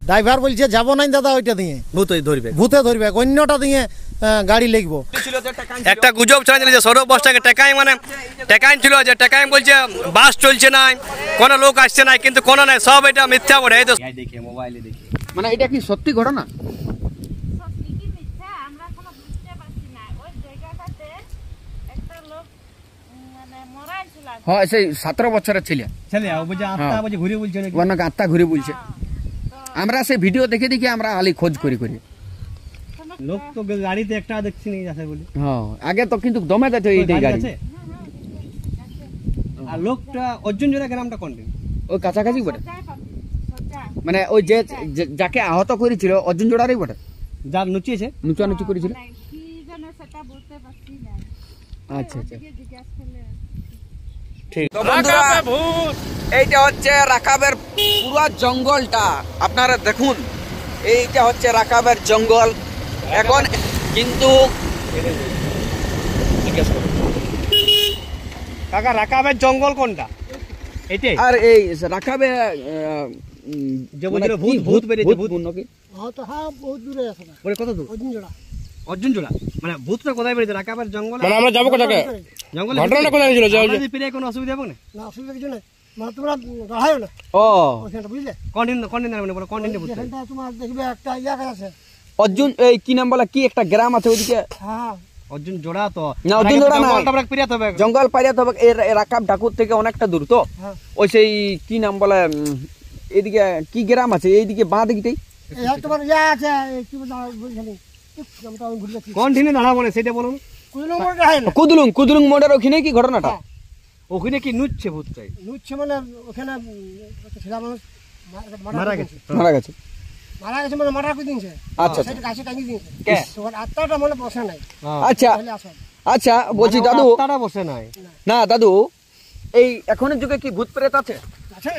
Driver বলছে যাবো নাই দাদা, ওইটা দিয়ে ভূতে ধরবে অন্যটা দিয়ে গাড়ি লিখবো। একটা গুজব ছড়াচ্ছিল যে সৌরভ বসটাকে টেকাই মানে টেকাই ছিল, যে টেকাই বলছে বাস চলছে না, কোনো লোক আসছে না, কিন্তু কোনো নাই, সব এটা মিথ্যা বলে। এই তো দেখে মোবাইলে দেখে, মানে এটা কি সত্যি ঘটনা? হ্যাঁ, সেই 17 বছরের ছেলে আত্মা ঘুরে বলছে। আমরা সেই ভিডিও দেখে দেখে আমরা আলি খোঁজ করি করি লোক তো গাড়িতে একটা দেখছি নিয়ে যাচ্ছে বলি। হ্যাঁ, আগে তো কিন্তু দমে যাচ্ছে এইটাই গাড়ি। আর লোকটা অর্জুন জোড়া গ্রামটা কোন দিন? ওই কাছাকাছি বটে, মানে ওই যে যাকে আহত করেছিল অর্জুন জোড়ারই বটে, যার নুচিয়েছে নুচানুচি করেছিল। আচ্ছা আচ্ছা, ঠিক। তো বন্ধুরা, এইটা হচ্ছে রাকাবের পুরো জঙ্গলটা, আপনারা দেখুন, এইটা হচ্ছে রাকাবের জঙ্গল। এখন কিন্তু কাকা রাকাবের জঙ্গল কোনটা? এটাই। আর এই রাকাবে যে বলে ভূত ভূত বেরিয়েছে, ভূত নাকি? হ্যাঁ, তো হ্যাঁ, বহুত দূরে আছে না। ওরে কত দূর? অর্জুন জোড়া মানে ভূতটা কোথায় বেরিয়েছে? রাকাবের জঙ্গল। মানে আমরা যাবো কোথাকে? জঙ্গলে ঘটনাটা কোথায় ছিল? যদি পেরে কোনো অসুবিধা হবে না? না, অসুবিধা কিছু নাই। মানে তোমরা দাঁড়ায়ও না। ও, ওখানটা বুঝলে? কোন দিন মানে কোন দিনে ভূত? এখানটা তোমার দেখবে একটা ইয়া আছে। অর্জুন, এই কি নাম বলে, কি একটা গ্রাম আছে ওইদিকে? হ্যাঁ, অর্জুন জোড়া তো না, অর্জুন জোড়া না, জঙ্গলটা আমরা পেরিয়ে হবে। জঙ্গল পারিয়াতে হবে। এই রাকাব ঠাকুর থেকে অনেকটা দূর তো। ওই সেই কি নাম বলে, এইদিকে কি গ্রাম আছে? এইদিকে বাঁ দিকটাই তোমার ইয়া আছে, কি বলে কোন দিনে দাঁড়াবো না সেটা বলুন। কুদলুং কুদলুং মোড়ের ওখানে কি ঘটনাটা? ওখানে কি নুচ্ছে ভূতটাই? নুচ্ছে মানে ওখানে ছেলে মানুষ মারা গেছে। মারা গেছে মানে মারা করে দিয়েছে। আচ্ছা, সেটা কাছে টাঙিয়ে দিয়েছে। তোমার আত্মাটা মনে বসে নাই। আচ্ছা আচ্ছা, বলছি দাদু, আত্মাটা বসে নাই না দাদু, এই এখনের যুগে কি ভূত প্রেত আছে? আছে।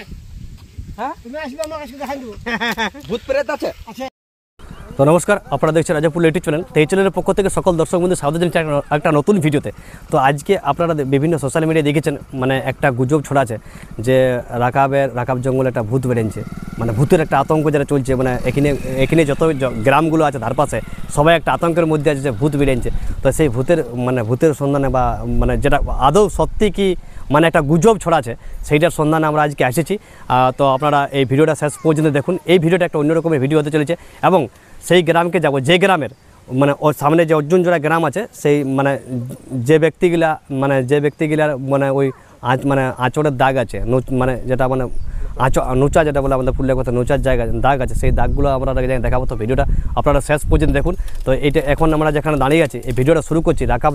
হ্যাঁ, তুমি আসবে আমার কাছে দেখাই দেবো। ভূত প্রেত আছে। তো নমস্কার, আপনারা দেখছেন রাজাপুর ইউটিউব চ্যানেল। তো এই চ্যানেলের পক্ষ থেকে সকল দর্শক বন্ধু স্বাগত জানাচ্ছি একটা নতুন ভিডিওতে। তো আজকে আপনারা বিভিন্ন সোশ্যাল মিডিয়ায় দেখেছেন, মানে একটা গুজব ছড়াছে যে রাকাব জঙ্গলে একটা ভূত বেরিয়েছে, মানে ভূতের একটা আতঙ্ক যেটা চলছে, মানে এখানে যত গ্রামগুলো আছে ধারপাশে সবাই একটা আতঙ্কের মধ্যে আছে যে ভূত বেরিয়েছে। তো সেই ভূতের সন্ধানে বা মানে যেটা আদৌ সত্যি কি মানে একটা গুজব ছড়াছে, সেইটার সন্ধানে আমরা আজকে এসেছি। তো আপনারা এই ভিডিওটা শেষ পর্যন্ত দেখুন। এই ভিডিওটা একটা অন্যরকমের ভিডিও হতে চলেছে এবং সেই গ্রামকে যাব, যে গ্রামের মানে ওর সামনে যে অর্জুন জোড়া গ্রাম আছে, সেই মানে যে ব্যক্তিগুলার মানে ওই মানে আঁচড়ের দাগ আছে, মানে যেটা মানে নোচা যেটা বলে আমাদের পুরুলিয়া কথা, নোচার জায়গা দাগ আছে, সেই দাগগুলো আমরা দেখাবো। তো ভিডিওটা আপনারা শেষ পর্যন্ত দেখুন। তো এইটা এখন আমরা যেখানে দাঁড়িয়ে আছি, এই ভিডিওটা শুরু করছি রাকাব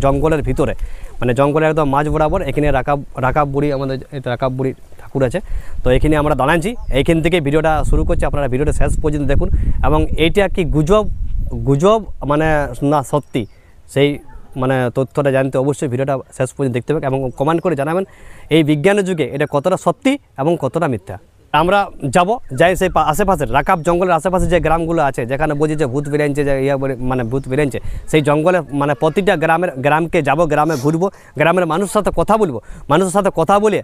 জঙ্গলের ভিতরে, মানে জঙ্গলের একদম মাঝ বরাবর। এখানে রাকাব বুড়ি, আমাদের রাকাব বুড়ি ঠাকুর আছে। তো এখানে আমরা দাঁড়াচ্ছি, এইখান থেকে ভিডিওটা শুরু করছি। আপনারা ভিডিওটা শেষ পর্যন্ত দেখুন এবং এইটা কি গুজব মানে না সত্যি, সেই মানে তথ্যটা জানতে অবশ্যই ভিডিওটা শেষ পর্যন্ত দেখতে হবে এবং কমেন্ট করে জানাবেন এই বিজ্ঞানের যুগে এটা কতটা সত্যি এবং কতটা মিথ্যা। আমরা যাই সেই আশেপাশের রাকাব জঙ্গলের আশেপাশে যে গ্রামগুলো আছে, যেখানে বুঝি যে ভূত বেরিয়েছে, যে মানে ভূত বেরিয়েছে, সেই জঙ্গলে মানে প্রতিটা গ্রামকে যাব, গ্রামে ঘুরবো, গ্রামের মানুষের সাথে কথা বলবো, মানুষের সাথে কথা বলে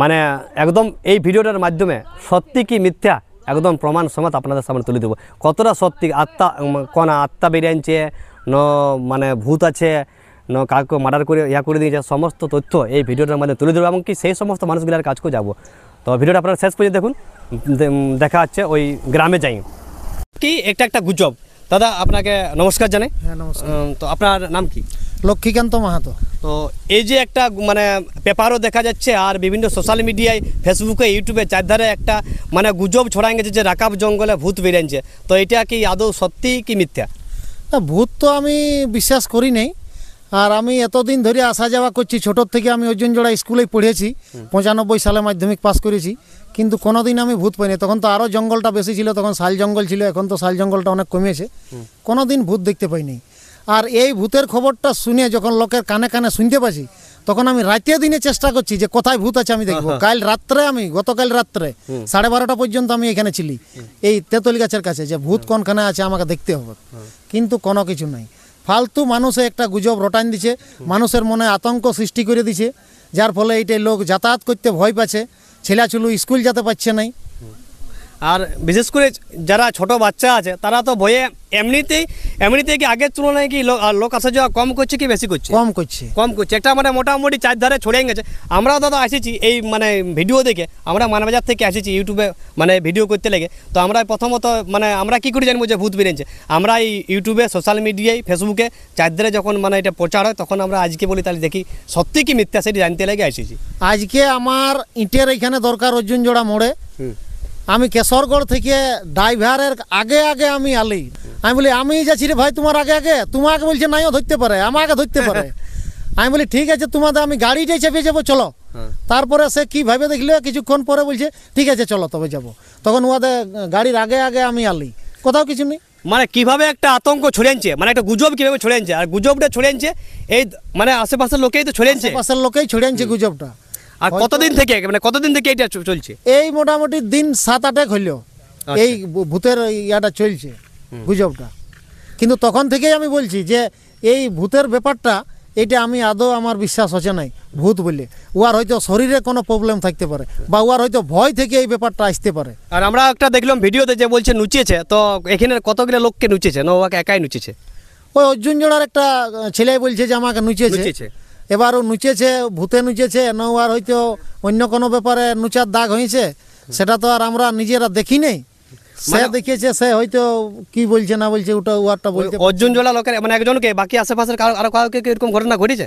মানে একদম এই ভিডিওটার মাধ্যমে সত্যি কি মিথ্যা একদম প্রমাণ সমেত আপনাদের সামনে তুলে দেবো। কতটা সত্যি আত্মা বেরিয়েছে, মানে ভূত আছে, কাউকে মার্ডার করে করে দিয়েছে, সমস্ত তথ্য এই ভিডিওটার মধ্যে তুলে দেবো এবং কি সেই সমস্ত মানুষগুলোর কাজ করে যাবো। তো ভিডিওটা আপনারা শেষ পর্যন্ত দেখুন। দেখা হচ্ছে ওই গ্রামে যাই। কি একটা গুজব। দাদা আপনাকে নমস্কার জানাই। হ্যাঁ, নমস্কার। তো আপনার নাম কি? লক্ষ্মীকান্ত মাহাতো। তো এই যে একটা মানে পেপারও দেখা যাচ্ছে আর বিভিন্ন সোশ্যাল মিডিয়ায়, ফেসবুকে, ইউটিউবে চারধারে একটা মানে গুজব ছড়াই গেছে যে রাকাব জঙ্গলে ভূত বেরিয়েছে। তো এটা কি আদৌ সত্যি কি মিথ্যা? না, ভূত তো আমি বিশ্বাস করি নাই। আর আমি এতদিন ধরে আসা যাওয়া করছি, ছোটোর থেকে আমি অর্জুন জোড়া স্কুলেই পড়েছি, 95 সালে মাধ্যমিক পাস করেছি, কিন্তু কোনোদিন আমি ভূত পাইনি। তখন তো আরও জঙ্গলটা বেশি ছিল, তখন শাল জঙ্গল ছিল, এখন তো শাল জঙ্গলটা অনেক কমেছে, কোনোদিন ভূত দেখতে পাইনি। আর এই ভূতের খবরটা শুনে যখন লোকের কানে কানে শুনতে পাচ্ছি, তখন আমি রাতে দিনে চেষ্টা করছি যে কোথায় ভূত আছে আমি দেখবো। গতকাল রাত্রে 12:30 পর্যন্ত আমি এখানে ছিলি এই তেঁতুল গাছের কাছে, যে ভূত কোনখানে আছে আমাকে দেখতে হবে, কিন্তু কোনো কিছু নাই। ফালতু মানুষে একটা গুজব রটান দিছে, মানুষের মনে আতঙ্ক সৃষ্টি করে দিছে, যার ফলে এইটাই লোক যাতায়াত করতে ভয় পাচ্ছে, ছেলেছুলু স্কুল যেতে পারছে নাই। আর বিশেষ করে যারা ছোট বাচ্চা আছে তারা তো ভয়ে এমনিতেই কি আগের তুলনায় কি লোক আসা যাওয়া কম করছে কি বেশি করছে? কম করছে। একটা মানে মোটামুটি চারধারে ছড়িয়ে গেছে। আমরাও দাদা এসেছি এই মানে ভিডিও দেখে, আমরা মানবাজার থেকে এসেছি ইউটিউবে মানে ভিডিও করতে লেগে। তো আমরা প্রথমত মানে আমরা কি করে জানবো যে ভূত বেরিয়েছে? আমরা এই ইউটিউবে সোশ্যাল মিডিয়ায় ফেসবুকে চারধারে যখন মানে এটা প্রচার হয় তখন আমরা আজকে বলি তাহলে দেখি সত্যি কি মিথ্যা সেটি জানতে লেগে এসেছি। আজকে আমার ইটের এখানে দরকার অর্জুন জোড়া মোড়ে, আমি কেশরগড় থেকে ড্রাইভারের আগে আগে আমি আলি, আমি বলি আমি যাচ্ছি রে ভাই তোমার আগে আগে, তোমাকে বলছে নাইও ধরতে পারে, আমাকে ধরতে পারে। আমি বলি ঠিক আছে তোমাদের আমি গাড়িটাই চেপে যাবো চলো। তারপরে সে কি ভাবে দেখলে কিছুক্ষণ পরে বলছে ঠিক আছে চলো তবে যাবো। তখন ওদের গাড়ির আগে আগে আমি আলি, কোথাও কিছু নেই। মানে কিভাবে একটা আতঙ্ক ছড়িয়েছে, মানে একটা গুজব কিভাবে ছড়িয়েছে, আর গুজবটা ছড়িয়েছে এই মানে আশেপাশের লোকেই তো ছড়িয়েছে, পাশের লোকেই ছড়িয়েছে গুজবটা। আর কতদিন থেকে এটা চলছে? এই মোটামুটি দিন 7-8 হইলো এই ভূতের ইয়াটা চলছে গুজবটা। কিন্তু তখন থেকেই আমি বলছি যে এই ভূতের ব্যাপারটা এটা আমি আদৌ আমার বিশ্বাস হচ্ছে নাই ভূত বলে। ওর হয়তো শরীরে কোনো প্রবলেম থাকতে পারে বা ওর হয়তো ভয় থেকে এই ব্যাপারটা আসতে পারে। আর আমরা একটা দেখলাম ভিডিওতে যে বলছে নুচেছে, তো এখানে কতগুলো লোককে নুচেছে না ওকে একাই নুচেছে? ওই অর্জুন জোড়ার একটা ছেলে বলছে যে আমাকে নুচেছে। এবার ও নুচেছে ভূতে নুচেছে না আর হয়তো অন্য কোনো ব্যাপারে নুচার দাগ হয়েছে, সেটা তো আর আমরা নিজেরা দেখি নেই। সে দেখিয়েছে, সে হয়তো কি বলছে না বলছে ওটা ওয়ারটা বলতে। অর্জুন জোড়া লোকের মানে একজনকে, বাকি আশেপাশের আরো কাউকে এরকম ঘটনা ঘটেছে?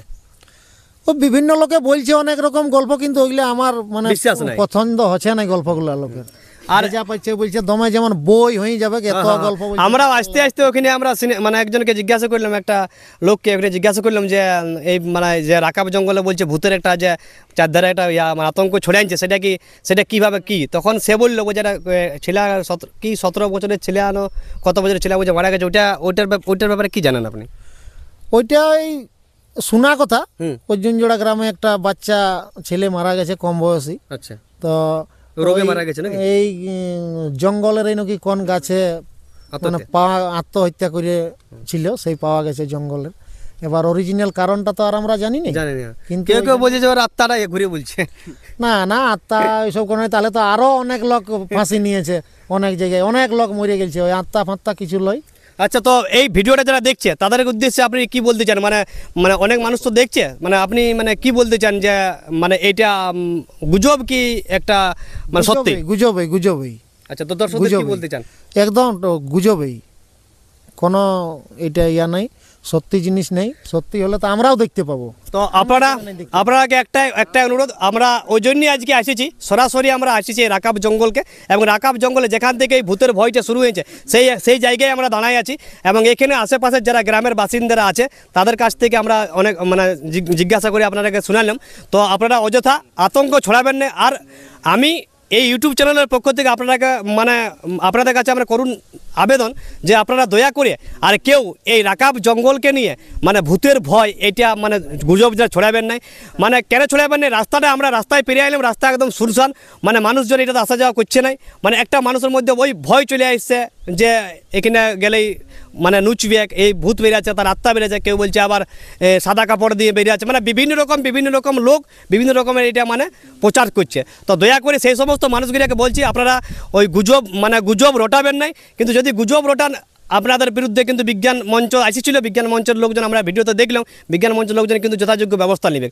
ও বিভিন্ন লোকে বলছে অনেক রকম গল্প, কিন্তু ওইগুলো আমার মানে পছন্দ হচ্ছে না গল্পগুলো লোকের। আর যা পাচ্ছে বলছে দমে যেমন বই হয়ে যাবে এত গল্প। আমরা আস্তে আস্তে ওখানে আমরা মানে একজনকে জিজ্ঞাসা করলাম, একটা লোককে ওখানে জিজ্ঞাসা করলাম যে এই মানে যে রাকাব জঙ্গলে বলছে ভূতের একটা যে চারধারে একটা মানে আতঙ্ক ছড়ে আনছে, সেটা কিভাবে কি? তখন সে বললো যে ছেলে কি 17 বছরের ছেলে আনো কত বছরের ছেলে বলছে মারা গেছে, ওইটার ব্যাপারে কি জানেন আপনি? ওইটাই শোনা কথা। অর্জুন জোড়া গ্রামে একটা বাচ্চা ছেলে মারা গেছে কম বয়সী। আচ্ছা, তো রোগে মারা গেছে নাকি? এই জঙ্গলের এই নাকি কোন গাছে মানে আত্মহত্যা করে ছিল, সেই পাওয়া গেছে জঙ্গলের। এবার অরিজিনাল কারণটা তো আর আমরা জানি না, কিন্তু কেউ বলছে যে ওর আত্মাটা ঘুরে বলছে। না আত্মা ওইসব কোনো, তাহলে তো আরো অনেক লোক ফাঁসি নিয়েছে, অনেক জায়গায় অনেক লোক মরে গেছে, ওই আত্মা ফাত্তা কিছু লয়। আচ্ছা, তো এই ভিডিওটা যারা দেখছে তাদের উদ্দেশ্যে আপনি কি বলতে চান? মানে মানে অনেক মানুষ তো দেখছে, মানে আপনি মানে কি বলতে চান যে মানে এটা গুজব কি একটা মানে সত্যি? গুজবই। আচ্ছা, তো দর্শকদের কি বলতে চান? একদম গুজবই, কোনো এটা ইয়া নাই, সত্যি জিনিস নেই। সত্যি হলে তো আমরাও দেখতে পাবো। তো আপনাকে একটা অনুরোধ, আমরা ওই জন্যই আজকে এসেছি, সরাসরি আমরা এসেছি রাকাব জঙ্গলকে, এবং রাকাব জঙ্গলে যেখান থেকে এই ভূতের ভয়টা শুরু হয়েছে সেই জায়গায় আমরা দাঁড়াই আছি। এবং এখানে আশেপাশের যারা গ্রামের বাসিন্দারা আছে তাদের কাছ থেকে আমরা অনেক মানে জিজ্ঞাসা করে আপনাদেরকে শুনালাম। তো আপনারা অযথা আতঙ্ক ছড়াবেন না। আর আমি এই ইউটিউব চ্যানেলের পক্ষ থেকে আপনাদের কাছে আমরা করুন আবেদন যে আপনারা দয়া করে আর কেউ এই রাকাব জঙ্গলকে নিয়ে মানে ভূতের ভয় এটা মানে গুজব যা ছড়াবেন নাই। মানে কেন ছড়াবেন নাই? আমরা রাস্তায় পেরিয়ে এলাম, রাস্তা একদম সুনসান, মানে মানুষজন এটাতে আসা যাওয়া করছে নাই। মানে একটা মানুষের মধ্যে ওই ভয় চলে আসছে যে এখানে গেলেই মানে নুচবে, এই ভূত বেরিয়েছে, তার আত্মা বেরিয়েছে। কেউ বলছে আবার সাদা কাপড় দিয়ে বেরিয়েছে, মানে বিভিন্ন রকম লোক বিভিন্ন রকমের এটা মানে প্রচার করছে। তো দয়া করে সেই সমস্ত মানুষগুলোকে বলছি আপনারা ওই গুজব রটাবেন নাই। কিন্তু যদি গুজব রটান, আপনাদের বিরুদ্ধে কিন্তু বিজ্ঞান মঞ্চ আসছিল, বিজ্ঞান মঞ্চের লোকজন আমরা ভিডিওতে দেখলাম, বিজ্ঞান মঞ্চের লোকজন কিন্তু যথাযোগ্য ব্যবস্থা নেবে।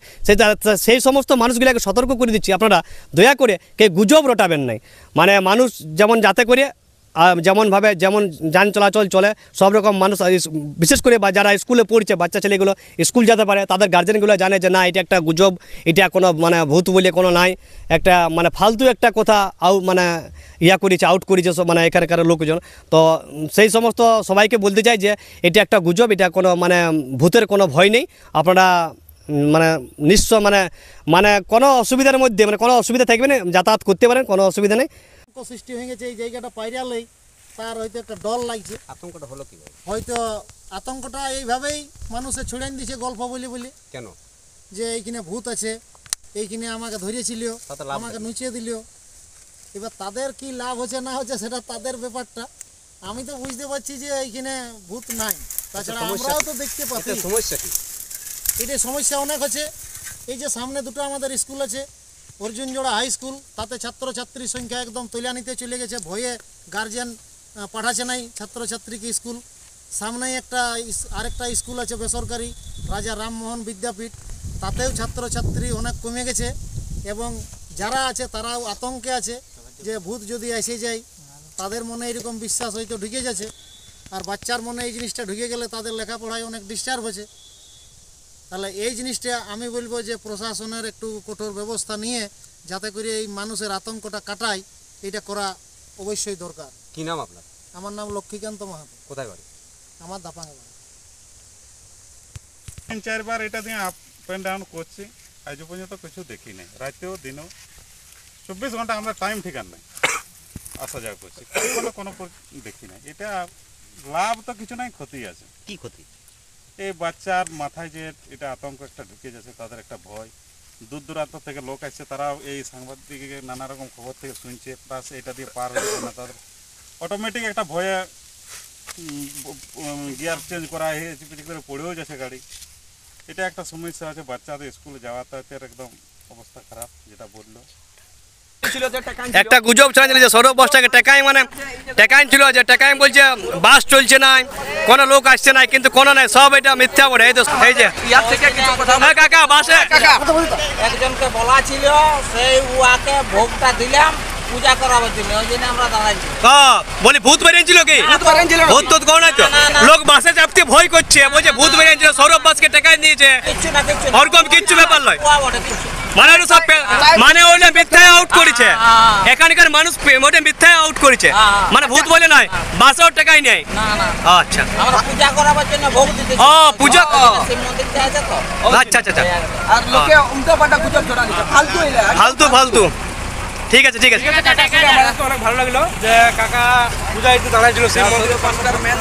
সেই সমস্ত মানুষগুলোকে সতর্ক করে দিচ্ছি, আপনারা দয়া করে কে গুজব রটাবেন নাই। মানে মানুষ যেমন যাতে করে যেমনভাবে যেমন যান চলাচল চলে সব রকম মানুষ, বিশেষ করে যারা স্কুলে পড়ছে বাচ্চা ছেলেগুলো স্কুল যেতে পারে, তাদের গার্জেনগুলো জানে যে না এটা একটা গুজব, এটা কোনো মানে ভূত বলে কোনো নাই, একটা মানে ফালতু একটা কথা মানে আউট করেছে মানে এখানকার লোকজন। তো সেই সমস্ত সবাইকে বলতে চাই যে এটা একটা গুজব, এটা কোনো মানে ভূতের কোনো ভয় নেই। আপনারা মানে নিশ্চয় মানে কোনো অসুবিধার মধ্যে মানে কোনো অসুবিধা থাকবে না, যাতায়াত করতে পারেন, কোনো অসুবিধা নেই। সৃষ্টি হয়ে গেছে এই জায়গাটা পাইরালেই, তার হয়তো একটা ডর লাগছে। আতঙ্কটা হলো কি? হয়তো আতঙ্কটা এইভাবেই মানুষে ছড়িয়ে দিয়েছে গল্প বলে কেন যে এইখানে ভূত আছে, এইখানে আমাকে ধরেছিল, আমাকে নুচিয়ে দিল। এবার তাদের কি লাভ হচ্ছে না হচ্ছে সেটা তাদের ব্যাপারটা। আমি তো বুঝতে পারছি যে এইখানে ভূত নাই, তাছাড়া আমরাও তো দেখতে পাচ্ছি। সমস্যা কি? এটা সমস্যা অনেক আছে। এই যে সামনে দুটো আমাদের স্কুল আছে, অর্জুনজোড়া হাই স্কুল, তাতে ছাত্রছাত্রীর সংখ্যা একদম তৈলানিতে চলে গেছে, ভয়ে গার্জিয়ান পাঠাচ্ছে নাই ছাত্রছাত্রীকে স্কুল। সামনেই আরেকটা স্কুল আছে বেসরকারি, রাজা রামমোহন বিদ্যাপীঠ, তাতেও ছাত্রছাত্রী অনেক কমে গেছে এবং যারা আছে তারাও আতঙ্কে আছে যে ভূত যদি এসে যায়। তাদের মনে এরকম বিশ্বাস হয়তো ঢুকে যাচ্ছে, আর বাচ্চার মনে এই জিনিসটা ঢুকে গেলে তাদের লেখাপড়ায় অনেক ডিস্টার্ব হচ্ছে। তাহলে এই জিনিসটা আমি বলবো যে প্রশাসনের একটু কঠোর ব্যবস্থা নিয়ে যাতে করে এই মানুষের আতঙ্কটা কাটায়, এটা করা অবশ্যই দরকার। কি নাম আপনার? আমার নাম লক্ষ্মীকান্ত মাহাতো, কোথায় বাড়ি? আমার দাপাঙ্গে বাড়ি। 3-4 এটা দিয়ে আপ অ্যান্ড ডাউন করছি, আজ পর্যন্ত কিছু দেখি নাই। রাতেও দিনও 24 ঘন্টা আমরা টাইম ঠিকান নাই, আসা যাওয়া করছি, কোনো দেখি নাই। এটা লাভ তো কিছু নাই, ক্ষতি আছে। কি ক্ষতি? এই বাচ্চার মাথায় যে এটা আতঙ্ক একটা ঢুকে যাচ্ছে, তাদের একটা ভয়। দূর দূরান্ত থেকে লোক আসছে, তারাও এই সাংবাদিকে নানা রকম খবর থেকে শুনছে, প্লাস এটা দিয়ে পার হচ্ছে না, তাদের অটোমেটিক একটা ভয়ে গিয়ার চেঞ্জ করা হয়েছে, পিছিয়ে করে পড়েও যাচ্ছে গাড়ি। এটা একটা সমস্যা আছে, বাচ্চাদের স্কুলে যাওয়াতে একদম অবস্থা খারাপ, যেটা বললো। একটা গুজব ছড়াচ্ছিল যে সৌরভ বসটাকে টেকাই টেকাইন ছিল, যে টেকাইন বলছে বাস চলছে না, কোনো লোক আসছে না, কিন্তু কোনো নাই, সব এটা মিথ্যা বলে। এই তো এই যে ইয়ার থেকে কিছু কথা হ্যাঁ কাকা বাসে কাকা একজনকে বলা ছিল, সেই উয়াকে ভোগটা দিলাম পূজা করাবার জন্য, ওই জন্য আমরা দাঁড়াইছি। বলি ভূত বেরিয়েছিল কি? ভূত তো কোন তো লোক বাসে চাপতে ভয় করছে, বলছে ভূত বেরিয়েছিল, সৌরভ বাসকে টেকাই দিয়েছে, কিচ্ছু না কিচ্ছু না, ওরকম কিচ্ছু ব্যাপার নয়। উয়া বটে কিচ্ছু। মানে ওটা সব মানে ওইটা মিথ্যায় আউট করেছে, এখানকার মানুষ ওটা মিথ্যায় আউট করেছে, মানে ভূত বলে নয়, বাসেও টেকাই নেই। না না, আচ্ছা আমরা পূজা করাবার জন্য ভোগ দিতে। ও পূজা, সেই মন্দিরটা আছে তো। আচ্ছা আচ্ছা আচ্ছা, আর লোকে উল্টো পাল্টা গুজব ছড়া দিচ্ছে, ফালতু এলা। ফালতু ফালতু। ঠিক আছে ঠিক আছে। অনেক ভালো লাগলো যে কাকা পূজা একটু দাঁড়াইছিল সেই মন্দিরে। মেন